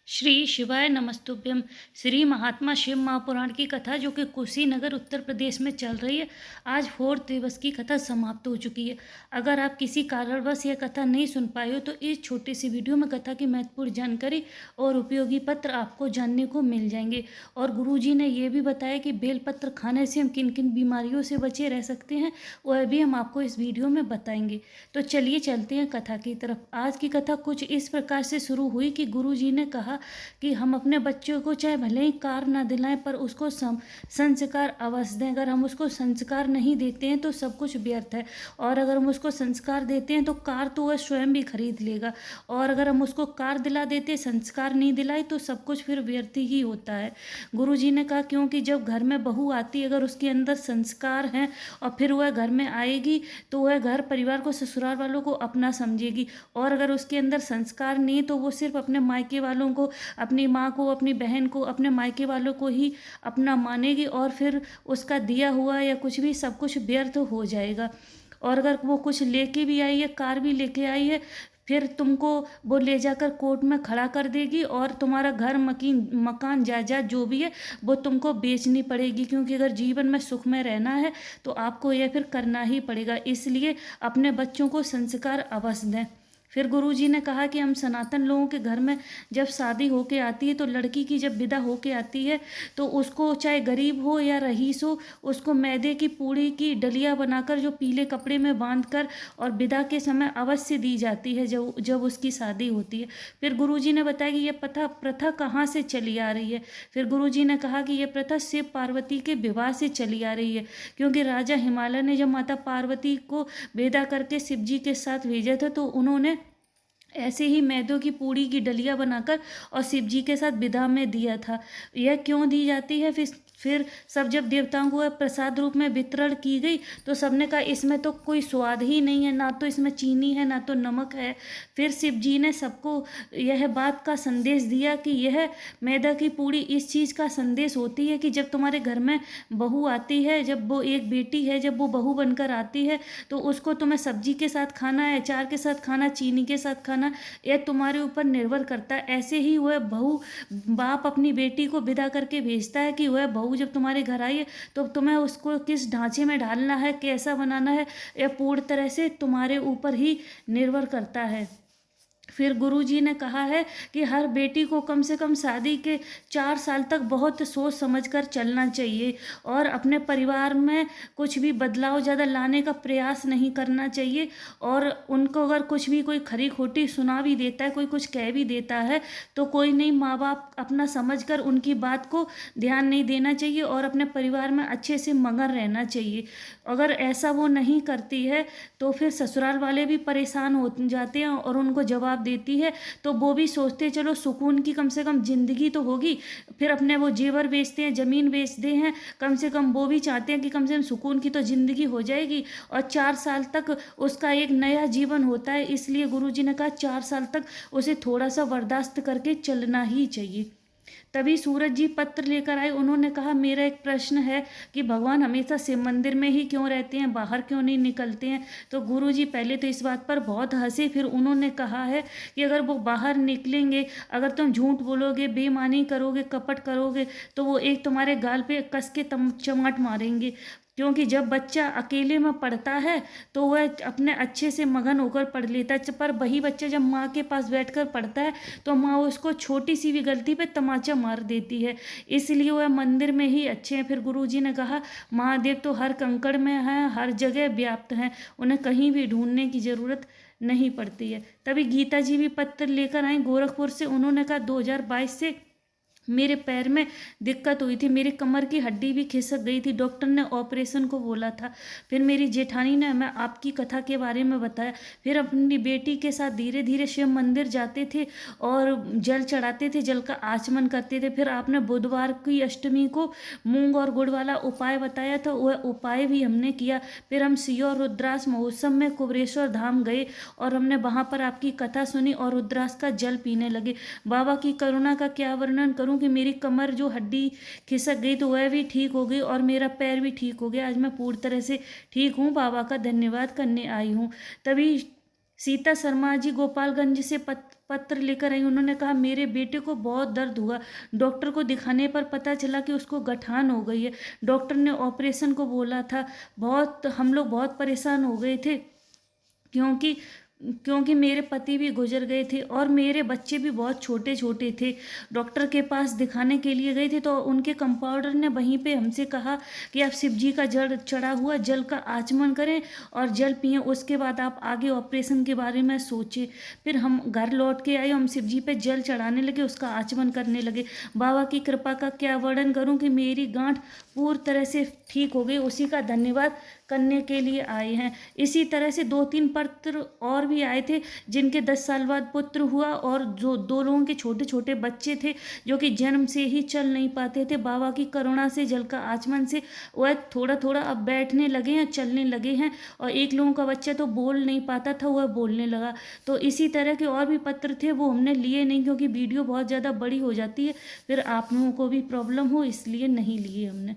श्री शिवाय नमस्तुभ्यम। श्री महात्मा शिव महापुराण की कथा जो कि कुशीनगर उत्तर प्रदेश में चल रही है, आज 4 दिवस की कथा समाप्त हो चुकी है। अगर आप किसी कारणवश यह कथा नहीं सुन पाए हो तो इस छोटी सी वीडियो में कथा की महत्वपूर्ण जानकारी और उपयोगी पत्र आपको जानने को मिल जाएंगे। और गुरुजी ने यह भी बताया कि बेलपत्र खाने से हम किन किन बीमारियों से बचे रह सकते हैं, वह भी हम आपको इस वीडियो में बताएंगे। तो चलिए चलते हैं कथा की तरफ। आज की कथा कुछ इस प्रकार से शुरू हुई कि गुरुजी ने कहा कि हम अपने बच्चों को चाहे भले ही कार ना दिलाएं पर उसको संस्कार अवश्य दें। अगर हम उसको संस्कार नहीं देते हैं तो सब कुछ व्यर्थ है, और अगर हम उसको संस्कार देते हैं तो कार तो वह स्वयं भी खरीद लेगा, और अगर हम उसको कार दिला देते संस्कार नहीं दिलाए तो सब कुछ फिर व्यर्थ ही होता है। गुरुजी ने कहा क्योंकि जब घर में बहू आती अगर उसके अंदर संस्कार हैं और फिर वह घर में आएगी तो वह घर परिवार को ससुराल वालों को अपना समझेगी, और अगर उसके अंदर संस्कार नहीं तो वो सिर्फ अपने मायके वालों को, अपनी माँ को, अपनी बहन को, अपने मायके वालों को ही अपना मानेगी, और फिर उसका दिया हुआ या कुछ भी सब कुछ व्यर्थ हो जाएगा। और अगर वो कुछ लेके भी आई है, कार भी लेके आई है, फिर तुमको वो ले जाकर कोर्ट में खड़ा कर देगी और तुम्हारा घर मकान जायदाद जो भी है वो तुमको बेचनी पड़ेगी, क्योंकि अगर जीवन में सुख में रहना है तो आपको यह फिर करना ही पड़ेगा। इसलिए अपने बच्चों को संस्कार अवश्य दें। फिर गुरुजी ने कहा कि हम सनातन लोगों के घर में जब शादी होके आती है तो लड़की की जब विदा होके आती है तो उसको चाहे गरीब हो या रईस हो, उसको मैदे की पूड़ी की डलिया बनाकर जो पीले कपड़े में बांधकर और विदा के समय अवश्य दी जाती है जब जब उसकी शादी होती है। फिर गुरुजी ने बताया कि यह प्रथा कहाँ से चली आ रही है। फिर गुरुजी ने कहा कि यह प्रथा शिव पार्वती के विवाह से चली आ रही है, क्योंकि राजा हिमालय ने जब माता पार्वती को विदा करके शिव जी के साथ भेजा था तो उन्होंने ऐसे ही मैदों की पूड़ी की डलिया बनाकर और शिव जी के साथ विदा में दिया था। यह क्यों दी जाती है? फिर सब जब देवताओं को प्रसाद रूप में वितरण की गई तो सबने कहा इसमें तो कोई स्वाद ही नहीं है, ना तो इसमें चीनी है ना तो नमक है। फिर शिव जी ने सबको यह बात का संदेश दिया कि यह मैदा की पूड़ी इस चीज़ का संदेश होती है कि जब तुम्हारे घर में बहू आती है, जब वो एक बेटी है, जब वो बहू बनकर आती है तो उसको तुम्हें सब्जी के साथ खाना है, अचार के साथ खाना, चीनी के साथ खाना, यह तुम्हारे ऊपर निर्भर करता है। ऐसे ही वह बहू, बाप अपनी बेटी को विदा करके भेजता है कि वह बहू जब तुम्हारे घर आई है तो तुम्हें उसको किस ढांचे में ढालना है, कैसा बनाना है, यह पूर्ण तरह से तुम्हारे ऊपर ही निर्भर करता है। फिर गुरुजी ने कहा है कि हर बेटी को कम से कम शादी के 4 साल तक बहुत सोच समझकर चलना चाहिए, और अपने परिवार में कुछ भी बदलाव ज़्यादा लाने का प्रयास नहीं करना चाहिए। और उनको अगर कुछ भी कोई खरी खोटी सुना भी देता है, कोई कुछ कह भी देता है तो कोई नहीं, माँ बाप अपना समझकर उनकी बात को ध्यान नहीं देना चाहिए और अपने परिवार में अच्छे से मगन रहना चाहिए। अगर ऐसा वो नहीं करती है तो फिर ससुराल वाले भी परेशान हो जाते हैं और उनको जवाब देती है तो वो भी सोचते हैं चलो सुकून की कम से कम ज़िंदगी तो होगी। फिर अपने वो जेवर बेचते हैं, ज़मीन बेचते हैं, कम से कम वो भी चाहते हैं कि कम से कम सुकून की तो ज़िंदगी हो जाएगी, और 4 साल तक उसका एक नया जीवन होता है। इसलिए गुरुजी ने कहा 4 साल तक उसे थोड़ा सा बर्दाश्त करके चलना ही चाहिए। तभी सूरज जी पत्र लेकर आए। उन्होंने कहा मेरा एक प्रश्न है कि भगवान हमेशा शिव मंदिर में ही क्यों रहते हैं, बाहर क्यों नहीं निकलते हैं? तो गुरुजी पहले तो इस बात पर बहुत हंसे, फिर उन्होंने कहा है कि अगर वो बाहर निकलेंगे, अगर तुम झूठ बोलोगे, बेईमानी करोगे, कपट करोगे तो वो एक तुम्हारे गाल पे कस के चमाट मारेंगे। क्योंकि जब बच्चा अकेले में पढ़ता है तो वह अपने अच्छे से मगन होकर पढ़ लेता है, पर वही बच्चा जब माँ के पास बैठकर पढ़ता है तो माँ उसको छोटी सी भी गलती पे तमाचा मार देती है। इसलिए वह मंदिर में ही अच्छे हैं। फिर गुरुजी ने कहा महादेव तो हर कंकड़ में हैं, हर जगह व्याप्त हैं, उन्हें कहीं भी ढूंढने की ज़रूरत नहीं पड़ती है। तभी गीता जी भी पत्र लेकर आई गोरखपुर से। उन्होंने कहा 2022 से मेरे पैर में दिक्कत हुई थी, मेरी कमर की हड्डी भी खिसक गई थी, डॉक्टर ने ऑपरेशन को बोला था। फिर मेरी जेठानी ने हमें आपकी कथा के बारे में बताया। फिर अपनी बेटी के साथ धीरे धीरे शिव मंदिर जाते थे और जल चढ़ाते थे, जल का आचमन करते थे। फिर आपने बुधवार की अष्टमी को मूंग और गुड़ वाला उपाय बताया था, वह उपाय भी हमने किया। फिर हम सियोर रुद्रास महोत्सव में कुबरेश्वर धाम गए और हमने वहाँ पर आपकी कथा सुनी और रुद्रास का जल पीने लगे। बाबा की करुणा का क्या वर्णन करूँ कि मेरी कमर जो हड्डी खिसक गई तो वह भी ठीक हो गई और मेरा पैर भी ठीक हो गया। आज मैं पूरी तरह से ठीक हूँ, बाबा का धन्यवाद करने आई हूँ। तभी सीता शर्मा जी गोपालगंज से पत्र लेकर आई। उन्होंने कहा मेरे बेटे को बहुत दर्द हुआ, डॉक्टर को दिखाने पर पता चला कि उसको गठान हो गई है, डॉक्टर ने ऑपरेशन को बोला था। हम लोग बहुत परेशान हो गए थे, क्योंकि क्योंकि मेरे पति भी गुजर गए थे और मेरे बच्चे भी बहुत छोटे छोटे थे। डॉक्टर के पास दिखाने के लिए गए थे तो उनके कंपाउंडर ने वहीं पे हमसे कहा कि आप शिव जी का जल चढ़ा हुआ जल का आचमन करें और जल पिएं, उसके बाद आप आगे ऑपरेशन के बारे में सोचें। फिर हम घर लौट के आए, हम शिव जी पे जल चढ़ाने लगे, उसका आचमन करने लगे। बाबा की कृपा का क्या वर्णन करूं कि मेरी गांठ पूरी तरह से ठीक हो गई, उसी का धन्यवाद करने के लिए आए हैं। इसी तरह से 2-3 पत्र और भी आए थे जिनके 10 साल बाद पुत्र हुआ और जो 2 लोगों के छोटे छोटे बच्चे थे जो कि जन्म से ही चल नहीं पाते थे। बाबा की करुणा से, जल का आचमन से वह थोड़ा थोड़ा अब बैठने लगे हैं, चलने लगे हैं। और एक लोगों का बच्चा तो बोल नहीं पाता था, वह बोलने लगा। तो इसी तरह के और भी पत्र थे, वो हमने लिए नहीं क्योंकि वीडियो बहुत ज़्यादा बड़ी हो जाती है, फिर आप लोगों को भी प्रॉब्लम हो, इसलिए नहीं लिए हमने।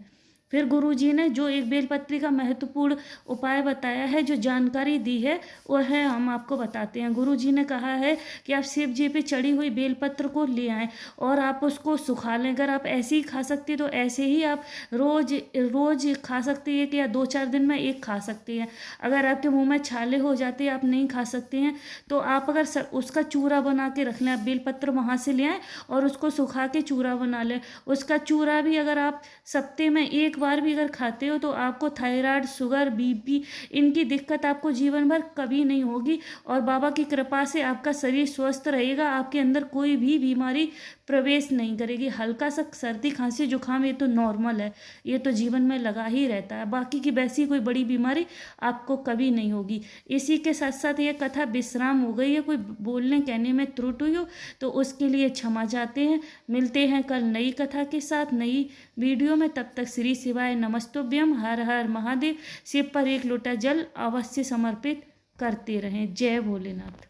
फिर गुरुजी ने जो एक बेलपत्री का महत्वपूर्ण उपाय बताया है, जो जानकारी दी है, वह है हम आपको बताते हैं। गुरुजी ने कहा है कि आप शिव जी पे चढ़ी हुई बेलपत्र को ले आएं और आप उसको सुखा लें। अगर आप ऐसे ही खा सकते हैं तो ऐसे ही आप रोज रोज खा सकते हैं, या 2-4 दिन में एक खा सकते हैं। अगर आपके मुंह में छाले हो जाते हैं, आप नहीं खा सकते हैं, तो आप अगर उसका चूरा बना के रख लें। आप बेलपत्र वहाँ से ले आएँ और उसको सुखा के चूरा बना लें। उसका चूरा भी अगर आप सप्ते में एक बार भी अगर खाते हो तो आपको थायराइड, शुगर, बीपी, इनकी दिक्कत आपको जीवन भर कभी नहीं होगी और बाबा की कृपा से आपका शरीर स्वस्थ रहेगा। आपके अंदर कोई भी बीमारी प्रवेश नहीं करेगी। हल्का सा सर्दी, खांसी, जुकाम ये तो नॉर्मल है, ये तो जीवन में लगा ही रहता है। बाकी की वैसी कोई बड़ी बीमारी आपको कभी नहीं होगी। इसी के साथ साथ ये कथा विश्राम हो गई है, कोई बोलने कहने में त्रुटि हुई हो तो उसके लिए क्षमा चाहते हैं। मिलते हैं कल नई कथा के साथ, नई वीडियो में। तब तक श्री शिवाय नमस्तुभ्यम। हर हर महादेव। शिव पर एक लोटा जल अवश्य समर्पित करते रहें। जय भोलेनाथ।